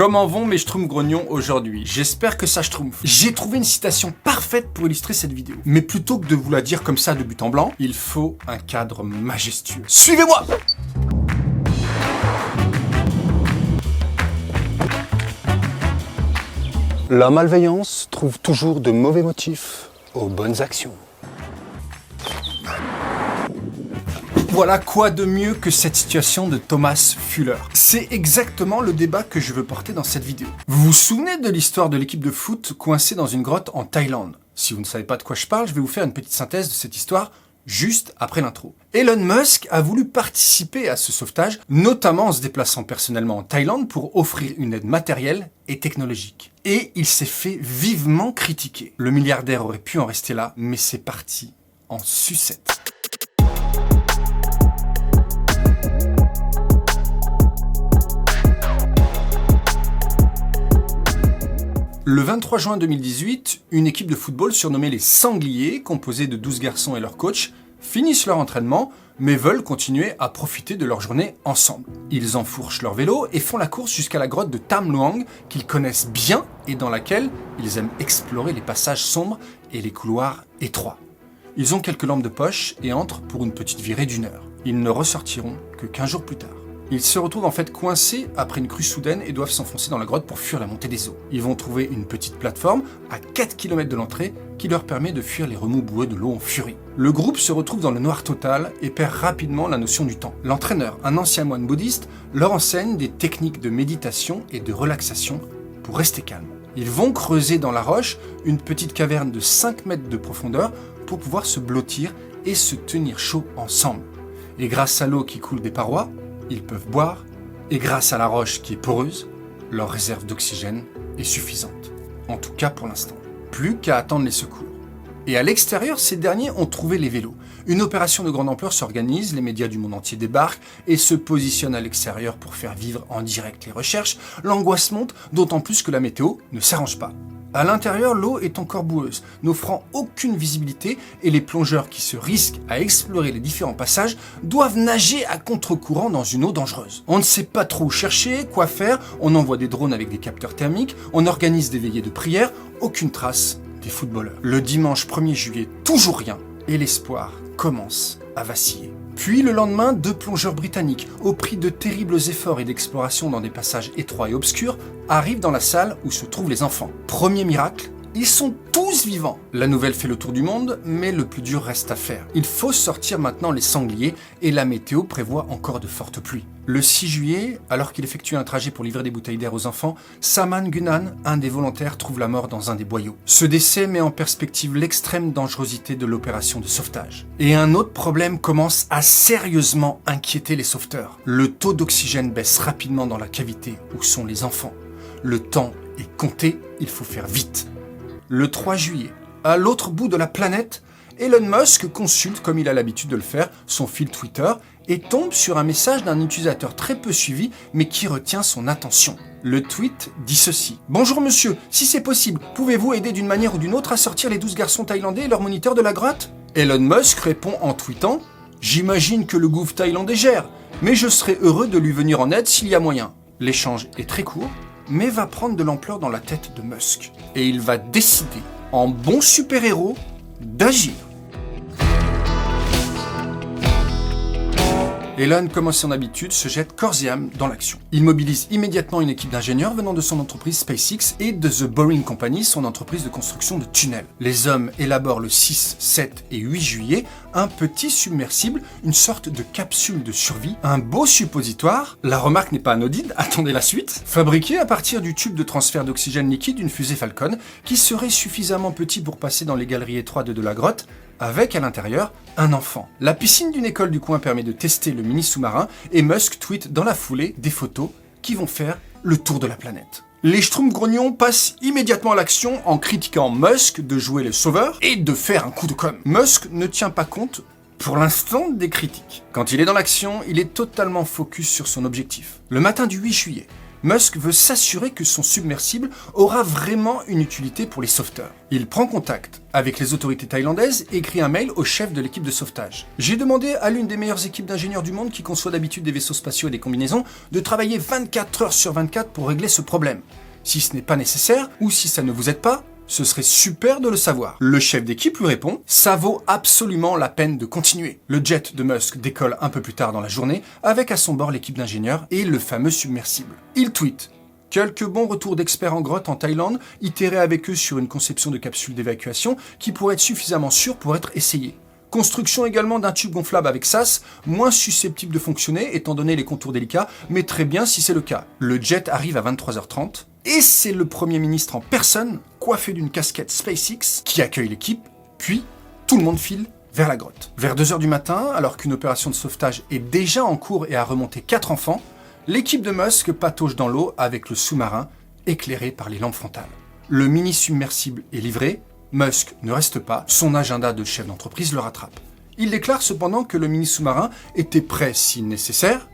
Comment vont mes schtroumpfs grognons aujourd'hui? J'espère que ça schtroumpf. J'ai trouvé une citation parfaite pour illustrer cette vidéo. Mais plutôt que de vous la dire comme ça de but en blanc, il faut un cadre majestueux. Suivez-moi! La malveillance trouve toujours de mauvais motifs aux bonnes actions. Voilà quoi de mieux que cette situation de Thomas Fuller. C'est exactement le débat que je veux porter dans cette vidéo. Vous vous souvenez de l'histoire de l'équipe de foot coincée dans une grotte en Thaïlande? Si vous ne savez pas de quoi je parle, je vais vous faire une petite synthèse de cette histoire juste après l'intro. Elon Musk a voulu participer à ce sauvetage, notamment en se déplaçant personnellement en Thaïlande pour offrir une aide matérielle et technologique. Et il s'est fait vivement critiquer. Le milliardaire aurait pu en rester là, mais c'est parti en sucette. Le 23 juin 2018, une équipe de football surnommée les Sangliers, composée de 12 garçons et leur coach, finissent leur entraînement, mais veulent continuer à profiter de leur journée ensemble. Ils enfourchent leur vélo et font la course jusqu'à la grotte de Tham Luang, qu'ils connaissent bien et dans laquelle ils aiment explorer les passages sombres et les couloirs étroits. Ils ont quelques lampes de poche et entrent pour une petite virée d'1 heure. Ils ne ressortiront que 15 jours plus tard. Ils se retrouvent en fait coincés après une crue soudaine et doivent s'enfoncer dans la grotte pour fuir la montée des eaux. Ils vont trouver une petite plateforme à 4 km de l'entrée qui leur permet de fuir les remous boueux de l'eau en furie. Le groupe se retrouve dans le noir total et perd rapidement la notion du temps. L'entraîneur, un ancien moine bouddhiste, leur enseigne des techniques de méditation et de relaxation pour rester calme. Ils vont creuser dans la roche une petite caverne de 5 mètres de profondeur pour pouvoir se blottir et se tenir chaud ensemble. Et grâce à l'eau qui coule des parois, ils peuvent boire, et grâce à la roche qui est poreuse, leur réserve d'oxygène est suffisante. En tout cas pour l'instant. Plus qu'à attendre les secours. Et à l'extérieur, ces derniers ont trouvé les vélos. Une opération de grande ampleur s'organise, les médias du monde entier débarquent et se positionnent à l'extérieur pour faire vivre en direct les recherches. L'angoisse monte, d'autant plus que la météo ne s'arrange pas. À l'intérieur, l'eau est encore boueuse, n'offrant aucune visibilité et les plongeurs qui se risquent à explorer les différents passages doivent nager à contre-courant dans une eau dangereuse. On ne sait pas trop où chercher, quoi faire, on envoie des drones avec des capteurs thermiques, on organise des veillées de prière, aucune trace des footballeurs. Le dimanche 1er juillet, toujours rien, et l'espoir commence à vaciller. Puis le lendemain, 2 plongeurs britanniques, au prix de terribles efforts et d'exploration dans des passages étroits et obscurs, arrivent dans la salle où se trouvent les enfants. Premier miracle, ils sont tous vivants. La nouvelle fait le tour du monde, mais le plus dur reste à faire. Il faut sortir maintenant les sangliers et la météo prévoit encore de fortes pluies. Le 6 juillet, alors qu'il effectue un trajet pour livrer des bouteilles d'air aux enfants, Saman Gunan, un des volontaires, trouve la mort dans un des boyaux. Ce décès met en perspective l'extrême dangerosité de l'opération de sauvetage. Et un autre problème commence à sérieusement inquiéter les sauveteurs. Le taux d'oxygène baisse rapidement dans la cavité où sont les enfants. Le temps est compté, il faut faire vite. Le 3 juillet, à l'autre bout de la planète, Elon Musk consulte, comme il a l'habitude de le faire, son fil Twitter et tombe sur un message d'un utilisateur très peu suivi, mais qui retient son attention. Le tweet dit ceci. « Bonjour monsieur, si c'est possible, pouvez-vous aider d'une manière ou d'une autre à sortir les 12 garçons thaïlandais et leur moniteur de la grotte ?» Elon Musk répond en tweetant « J'imagine que le gouffre thaïlandais gère, mais je serais heureux de lui venir en aide s'il y a moyen. » L'échange est très court, mais va prendre de l'ampleur dans la tête de Musk. Et il va décider, en bon super-héros, d'agir. Elon, comme à son habitude, se jette corps et âme dans l'action. Il mobilise immédiatement une équipe d'ingénieurs venant de son entreprise SpaceX et de The Boring Company, son entreprise de construction de tunnels. Les hommes élaborent le 6, 7 et 8 juillet un petit submersible, une sorte de capsule de survie, un beau suppositoire, la remarque n'est pas anodine, attendez la suite, fabriqué à partir du tube de transfert d'oxygène liquide d'une fusée Falcon, qui serait suffisamment petit pour passer dans les galeries étroites de la grotte, avec à l'intérieur un enfant. La piscine d'une école du coin permet de tester le mini sous-marin et Musk tweet dans la foulée des photos qui vont faire le tour de la planète. Les schtroumpfs grognons passent immédiatement à l'action en critiquant Musk de jouer le sauveur et de faire un coup de com'. Musk ne tient pas compte, pour l'instant, des critiques. Quand il est dans l'action, il est totalement focus sur son objectif. Le matin du 8 juillet, Musk veut s'assurer que son submersible aura vraiment une utilité pour les sauveteurs. Il prend contact avec les autorités thaïlandaises et écrit un mail au chef de l'équipe de sauvetage. J'ai demandé à l'une des meilleures équipes d'ingénieurs du monde qui conçoit d'habitude des vaisseaux spatiaux et des combinaisons de travailler 24 heures sur 24 pour régler ce problème. Si ce n'est pas nécessaire ou si ça ne vous aide pas, ce serait super de le savoir. Le chef d'équipe lui répond « Ça vaut absolument la peine de continuer ». Le jet de Musk décolle un peu plus tard dans la journée avec à son bord l'équipe d'ingénieurs et le fameux submersible. Il tweet « Quelques bons retours d'experts en grotte en Thaïlande, itérés avec eux sur une conception de capsule d'évacuation qui pourrait être suffisamment sûre pour être essayée. Construction également d'un tube gonflable avec sas, moins susceptible de fonctionner étant donné les contours délicats, mais très bien si c'est le cas. Le jet arrive à 23h30 et c'est le Premier ministre en personne, coiffé d'une casquette SpaceX, qui accueille l'équipe, puis tout le monde file vers la grotte. Vers 2h du matin, alors qu'une opération de sauvetage est déjà en cours et a remonté 4 enfants, l'équipe de Musk patauge dans l'eau avec le sous-marin éclairé par les lampes frontales. Le mini-submersible est livré, Musk ne reste pas, son agenda de chef d'entreprise le rattrape. Il déclare cependant que le mini-sous-marin était prêt si nécessaire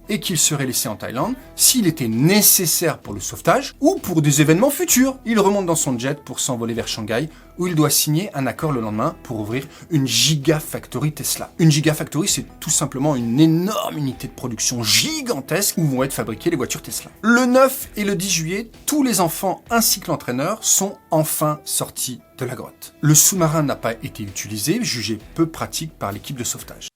et qu'il serait laissé en Thaïlande s'il était nécessaire pour le sauvetage ou pour des événements futurs. Il remonte dans son jet pour s'envoler vers Shanghai où il doit signer un accord le lendemain pour ouvrir une Gigafactory Tesla. Une Gigafactory, c'est tout simplement une énorme unité de production gigantesque où vont être fabriquées les voitures Tesla. Le 9 et le 10 juillet, tous les enfants ainsi que l'entraîneur sont enfin sortis de la grotte. Le sous-marin n'a pas été utilisé, jugé peu pratique par l'équipe de sauvetage.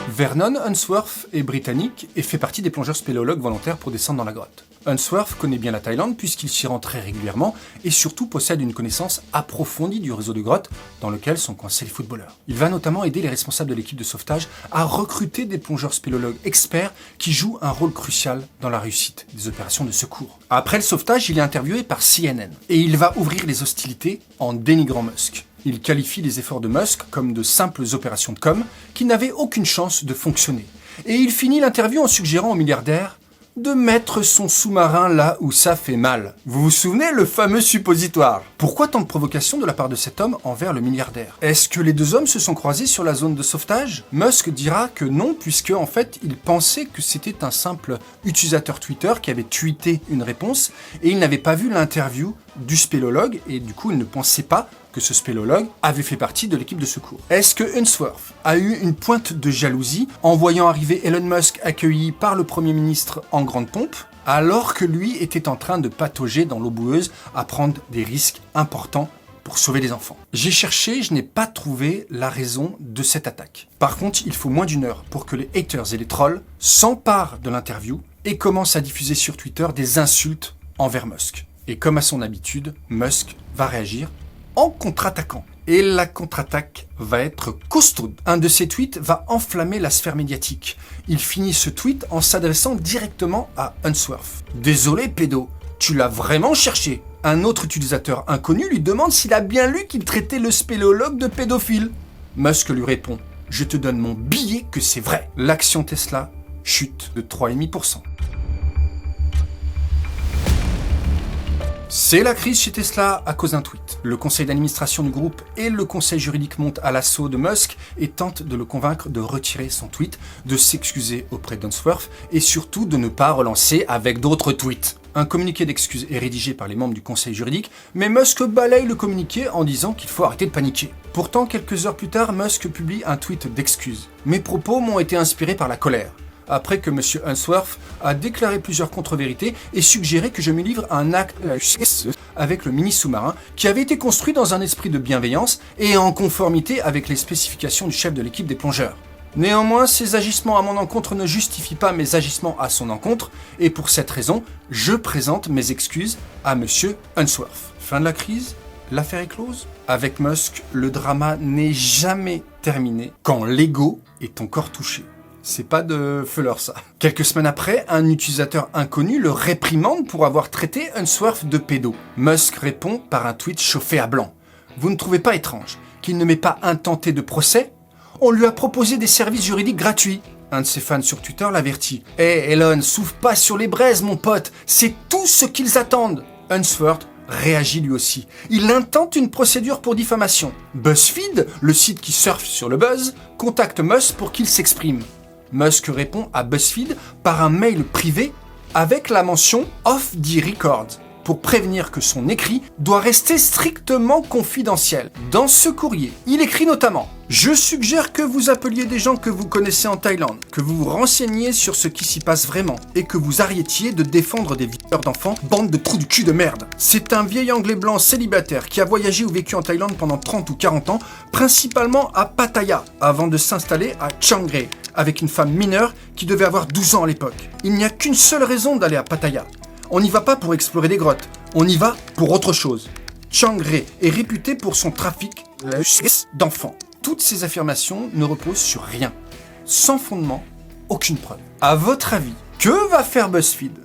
Vernon Unsworth est britannique et fait partie des plongeurs spéléologues volontaires pour descendre dans la grotte. Unsworth connaît bien la Thaïlande puisqu'il s'y rend très régulièrement et surtout possède une connaissance approfondie du réseau de grottes dans lequel sont coincés les footballeurs. Il va notamment aider les responsables de l'équipe de sauvetage à recruter des plongeurs spéléologues experts qui jouent un rôle crucial dans la réussite des opérations de secours. Après le sauvetage, il est interviewé par CNN et il va ouvrir les hostilités en dénigrant Musk. Il qualifie les efforts de Musk comme de simples opérations de com' qui n'avaient aucune chance de fonctionner. Et il finit l'interview en suggérant au milliardaire de mettre son sous-marin là où ça fait mal. Vous vous souvenez, le fameux suppositoire? Pourquoi tant de provocation de la part de cet homme envers le milliardaire? Est-ce que les deux hommes se sont croisés sur la zone de sauvetage? Musk dira que non, puisque en fait, il pensait que c'était un simple utilisateur Twitter qui avait tweeté une réponse et il n'avait pas vu l'interview du spéléologue et du coup, il ne pensait pas que ce spéléologue avait fait partie de l'équipe de secours. Est-ce que Unsworth a eu une pointe de jalousie en voyant arriver Elon Musk accueilli par le Premier ministre en grande pompe, alors que lui était en train de patauger dans l'eau boueuse à prendre des risques importants pour sauver des enfants? J'ai cherché, je n'ai pas trouvé la raison de cette attaque. Par contre, il faut moins d'une heure pour que les haters et les trolls s'emparent de l'interview et commencent à diffuser sur Twitter des insultes envers Musk. Et comme à son habitude, Musk va réagir en contre-attaquant. Et la contre-attaque va être costaude. Un de ses tweets va enflammer la sphère médiatique. Il finit ce tweet en s'adressant directement à Unsworth. « Désolé pédo, tu l'as vraiment cherché ?» Un autre utilisateur inconnu lui demande s'il a bien lu qu'il traitait le spéléologue de pédophile. Musk lui répond « Je te donne mon billet que c'est vrai ». L'action Tesla chute de 3,5%. C'est la crise chez Tesla à cause d'un tweet. Le conseil d'administration du groupe et le conseil juridique montent à l'assaut de Musk et tentent de le convaincre de retirer son tweet, de s'excuser auprès d'Unsworth et surtout de ne pas relancer avec d'autres tweets. Un communiqué d'excuses est rédigé par les membres du conseil juridique, mais Musk balaye le communiqué en disant qu'il faut arrêter de paniquer. Pourtant, quelques heures plus tard, Musk publie un tweet d'excuses. Mes propos m'ont été inspirés par la colère. Après que M. Unsworth a déclaré plusieurs contre-vérités et suggéré que je me livre à un acte avec le mini-sous-marin qui avait été construit dans un esprit de bienveillance et en conformité avec les spécifications du chef de l'équipe des plongeurs. Néanmoins, ses agissements à mon encontre ne justifient pas mes agissements à son encontre et pour cette raison, je présente mes excuses à M. Unsworth. Fin de la crise? L'affaire est close? Avec Musk, le drama n'est jamais terminé quand l'ego est encore touché. C'est pas de fleur ça. Quelques semaines après, un utilisateur inconnu le réprimande pour avoir traité Unsworth de pédo. Musk répond par un tweet chauffé à blanc. Vous ne trouvez pas étrange qu'il ne m'ait pas intenté de procès? On lui a proposé des services juridiques gratuits. Un de ses fans sur Twitter l'avertit. « Hey Elon, souffle pas sur les braises mon pote, c'est tout ce qu'ils attendent !» Unsworth réagit lui aussi. Il intente une procédure pour diffamation. BuzzFeed, le site qui surfe sur le buzz, contacte Musk pour qu'il s'exprime. Musk répond à BuzzFeed par un mail privé avec la mention « off the record » pour prévenir que son écrit doit rester strictement confidentiel. Dans ce courrier, il écrit notamment « Je suggère que vous appeliez des gens que vous connaissez en Thaïlande, que vous vous renseigniez sur ce qui s'y passe vraiment et que vous arrêtiez de défendre des violeurs d'enfants, bande de trous du cul de merde. C'est un vieil anglais blanc célibataire qui a voyagé ou vécu en Thaïlande pendant 30 ou 40 ans, principalement à Pattaya, avant de s'installer à Chiang Rai, avec une femme mineure qui devait avoir 12 ans à l'époque. Il n'y a qu'une seule raison d'aller à Pattaya. On n'y va pas pour explorer des grottes, on y va pour autre chose. Chiang Rai est réputé pour son trafic d'enfants. Toutes ces affirmations ne reposent sur rien. Sans fondement, aucune preuve. À votre avis, que va faire BuzzFeed ?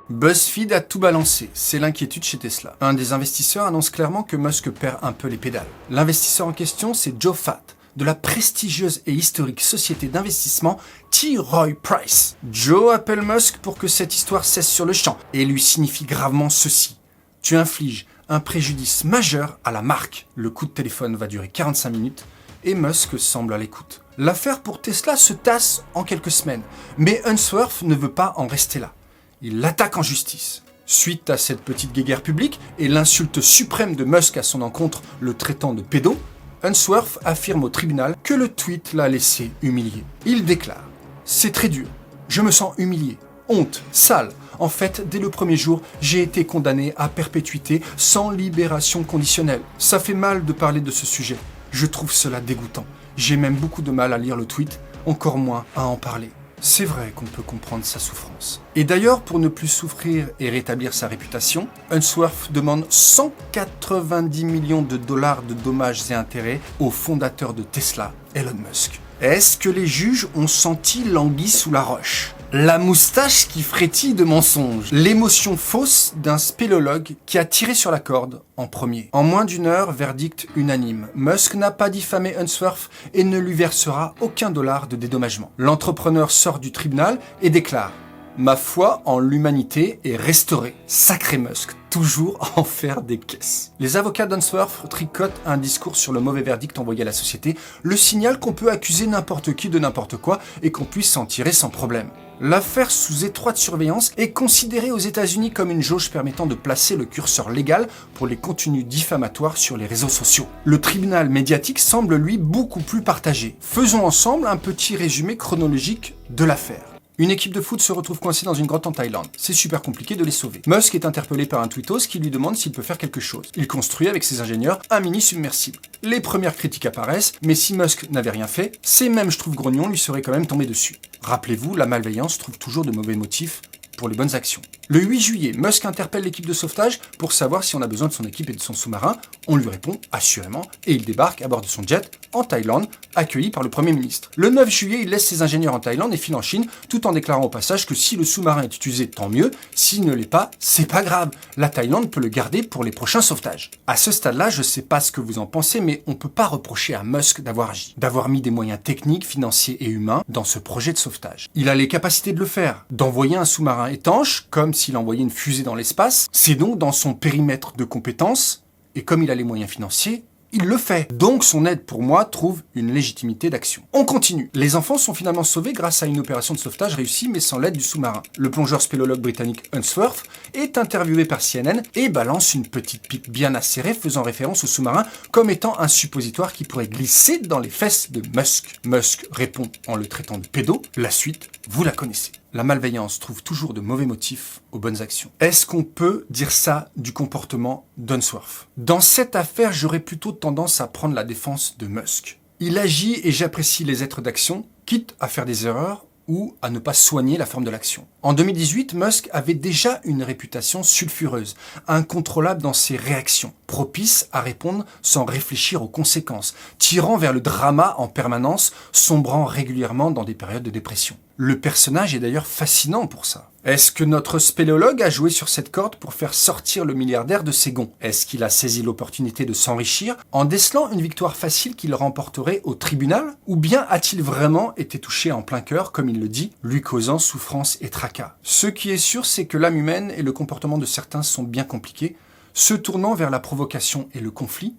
BuzzFeed a tout balancé, c'est l'inquiétude chez Tesla. Un des investisseurs annonce clairement que Musk perd un peu les pédales. L'investisseur en question, c'est Joe Fat, de la prestigieuse et historique société d'investissement T. Rowe Price. Joe appelle Musk pour que cette histoire cesse sur le champ et lui signifie gravement ceci. Tu infliges un préjudice majeur à la marque. Le coup de téléphone va durer 45 minutes et Musk semble à l'écoute. L'affaire pour Tesla se tasse en quelques semaines, mais Unsworth ne veut pas en rester là. Il l'attaque en justice. Suite à cette petite guéguerre publique et l'insulte suprême de Musk à son encontre, le traitant de pédo, Unsworth affirme au tribunal que le tweet l'a laissé humilié. Il déclare « C'est très dur. Je me sens humilié. Honte. Sale. En fait, dès le premier jour, j'ai été condamné à perpétuité sans libération conditionnelle. Ça fait mal de parler de ce sujet. Je trouve cela dégoûtant. J'ai même beaucoup de mal à lire le tweet, encore moins à en parler. » C'est vrai qu'on peut comprendre sa souffrance. Et d'ailleurs, pour ne plus souffrir et rétablir sa réputation, Unsworth demande 190 millions de dollars de dommages et intérêts au fondateur de Tesla, Elon Musk. Est-ce que les juges ont senti l'anguille sous la roche ? La moustache qui frétille de mensonges. L'émotion fausse d'un spéléologue qui a tiré sur la corde en premier. En moins d'une heure, verdict unanime. Musk n'a pas diffamé Unsworth et ne lui versera aucun dollar de dédommagement. L'entrepreneur sort du tribunal et déclare « Ma foi en l'humanité est restaurée. Sacré Musk, toujours en faire des caisses. » Les avocats d'Unsworth tricotent un discours sur le mauvais verdict envoyé à la société, le signal qu'on peut accuser n'importe qui de n'importe quoi et qu'on puisse s'en tirer sans problème. L'affaire sous étroite surveillance est considérée aux États-Unis comme une jauge permettant de placer le curseur légal pour les contenus diffamatoires sur les réseaux sociaux. Le tribunal médiatique semble lui beaucoup plus partagé. Faisons ensemble un petit résumé chronologique de l'affaire. Une équipe de foot se retrouve coincée dans une grotte en Thaïlande. C'est super compliqué de les sauver. Musk est interpellé par un tweetos qui lui demande s'il peut faire quelque chose. Il construit avec ses ingénieurs un mini submersible. Les premières critiques apparaissent, mais si Musk n'avait rien fait, ces mêmes schtroumpfs-grognons lui seraient quand même tombés dessus. Rappelez-vous, la malveillance trouve toujours de mauvais motifs pour les bonnes actions. Le 8 juillet, Musk interpelle l'équipe de sauvetage pour savoir si on a besoin de son équipe et de son sous-marin. On lui répond assurément et il débarque à bord de son jet en Thaïlande, accueilli par le Premier ministre. Le 9 juillet, il laisse ses ingénieurs en Thaïlande et file en Chine, tout en déclarant au passage que si le sous-marin est utilisé, tant mieux. S'il ne l'est pas, c'est pas grave. La Thaïlande peut le garder pour les prochains sauvetages. À ce stade-là, je sais pas ce que vous en pensez, mais on peut pas reprocher à Musk d'avoir agi, d'avoir mis des moyens techniques, financiers et humains dans ce projet de sauvetage. Il a les capacités de le faire, d'envoyer un sous-marin étanche, comme s'il envoyait une fusée dans l'espace. C'est donc dans son périmètre de compétences, et comme il a les moyens financiers, il le fait. Donc son aide, pour moi, trouve une légitimité d'action. On continue. Les enfants sont finalement sauvés grâce à une opération de sauvetage réussie, mais sans l'aide du sous-marin. Le plongeur spéléologue britannique Unsworth est interviewé par CNN et balance une petite pipe bien acérée faisant référence au sous-marin comme étant un suppositoire qui pourrait glisser dans les fesses de Musk. Musk répond en le traitant de pédo. La suite, vous la connaissez. La malveillance trouve toujours de mauvais motifs aux bonnes actions. Est-ce qu'on peut dire ça du comportement d'Unsworth ? Dans cette affaire, j'aurais plutôt tendance à prendre la défense de Musk. Il agit et j'apprécie les êtres d'action, quitte à faire des erreurs ou à ne pas soigner la forme de l'action. En 2018, Musk avait déjà une réputation sulfureuse, incontrôlable dans ses réactions, propice à répondre sans réfléchir aux conséquences, tirant vers le drama en permanence, sombrant régulièrement dans des périodes de dépression. Le personnage est d'ailleurs fascinant pour ça. Est-ce que notre spéléologue a joué sur cette corde pour faire sortir le milliardaire de ses gonds ? Est-ce qu'il a saisi l'opportunité de s'enrichir en décelant une victoire facile qu'il remporterait au tribunal ? Ou bien a-t-il vraiment été touché en plein cœur, comme il le dit, lui causant souffrance et tracas ? Ce qui est sûr, c'est que l'âme humaine et le comportement de certains sont bien compliqués, se tournant vers la provocation et le conflit,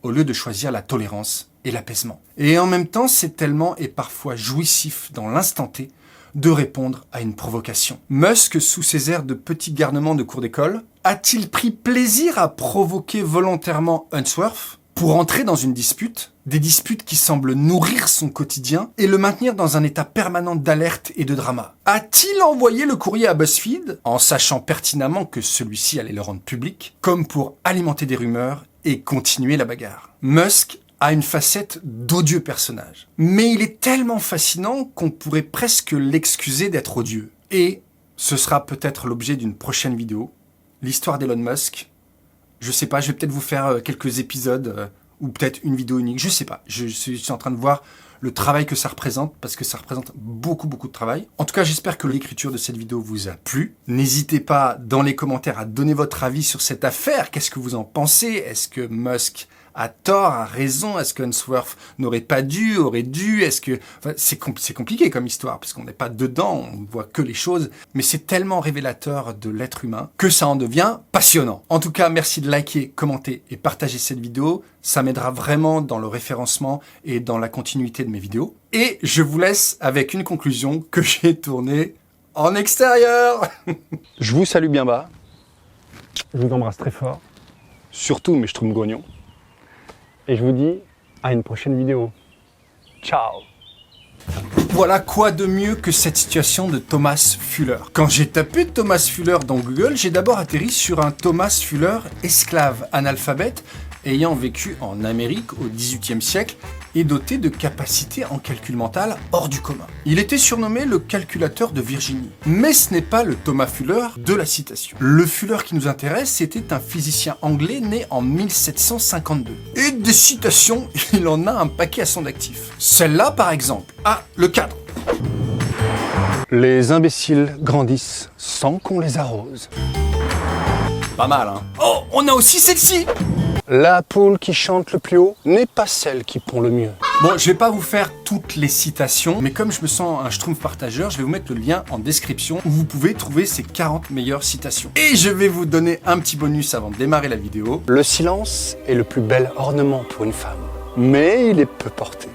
au lieu de choisir la tolérance et l'apaisement. Et en même temps, c'est tellement et parfois jouissif dans l'instant T de répondre à une provocation. Musk, sous ses airs de petit garnement de cours d'école, a-t-il pris plaisir à provoquer volontairement Unsworth pour entrer dans une dispute, des disputes qui semblent nourrir son quotidien et le maintenir dans un état permanent d'alerte et de drama? A-t-il envoyé le courrier à BuzzFeed, en sachant pertinemment que celui-ci allait le rendre public, comme pour alimenter des rumeurs et continuer la bagarre? Musk a une facette d'odieux personnage. Mais il est tellement fascinant qu'on pourrait presque l'excuser d'être odieux. Et ce sera peut-être l'objet d'une prochaine vidéo, l'histoire d'Elon Musk. Je sais pas, je vais peut-être vous faire quelques épisodes, ou peut-être une vidéo unique, je sais pas. Je suis en train de voir le travail que ça représente, parce que ça représente beaucoup de travail. En tout cas, j'espère que l'écriture de cette vidéo vous a plu. N'hésitez pas dans les commentaires à donner votre avis sur cette affaire. Qu'est-ce que vous en pensez? Est-ce que Musk a tort, a raison? Est-ce que Unsworth n'aurait pas dû, aurait dû? Est-ce que... Enfin, c'est compliqué comme histoire, parce qu'on n'est pas dedans, on ne voit que les choses. Mais c'est tellement révélateur de l'être humain que ça en devient passionnant. En tout cas, merci de liker, commenter et partager cette vidéo. Ça m'aidera vraiment dans le référencement et dans la continuité de mes vidéos. Et je vous laisse avec une conclusion que j'ai tournée en extérieur. Je vous salue bien bas, Je vous embrasse très fort surtout mes schtroumpfs grognons. et je vous dis à une prochaine vidéo. Ciao! Voilà, quoi de mieux que cette situation de Thomas Fuller. Quand j'ai tapé Thomas Fuller dans Google, j'ai d'abord atterri sur un Thomas Fuller esclave analphabète ayant vécu en Amérique au XVIIIe siècle et doté de capacités en calcul mental hors du commun. Il était surnommé le calculateur de Virginie. Mais ce n'est pas le Thomas Fuller de la citation. Le Fuller qui nous intéresse, c'était un physicien anglais né en 1752. Et des citations, il en a un paquet à son actif. Celle-là, par exemple. Ah, le cadre. Les imbéciles grandissent sans qu'on les arrose. Pas mal, hein. Oh, on a aussi celle-ci. La poule qui chante le plus haut n'est pas celle qui pond le mieux. Bon, je vais pas vous faire toutes les citations, mais comme je me sens un schtroumpf partageur, je vais vous mettre le lien en description où vous pouvez trouver ces 40 meilleures citations. Et je vais vous donner un petit bonus avant de démarrer la vidéo. Le silence est le plus bel ornement pour une femme, mais il est peu porté.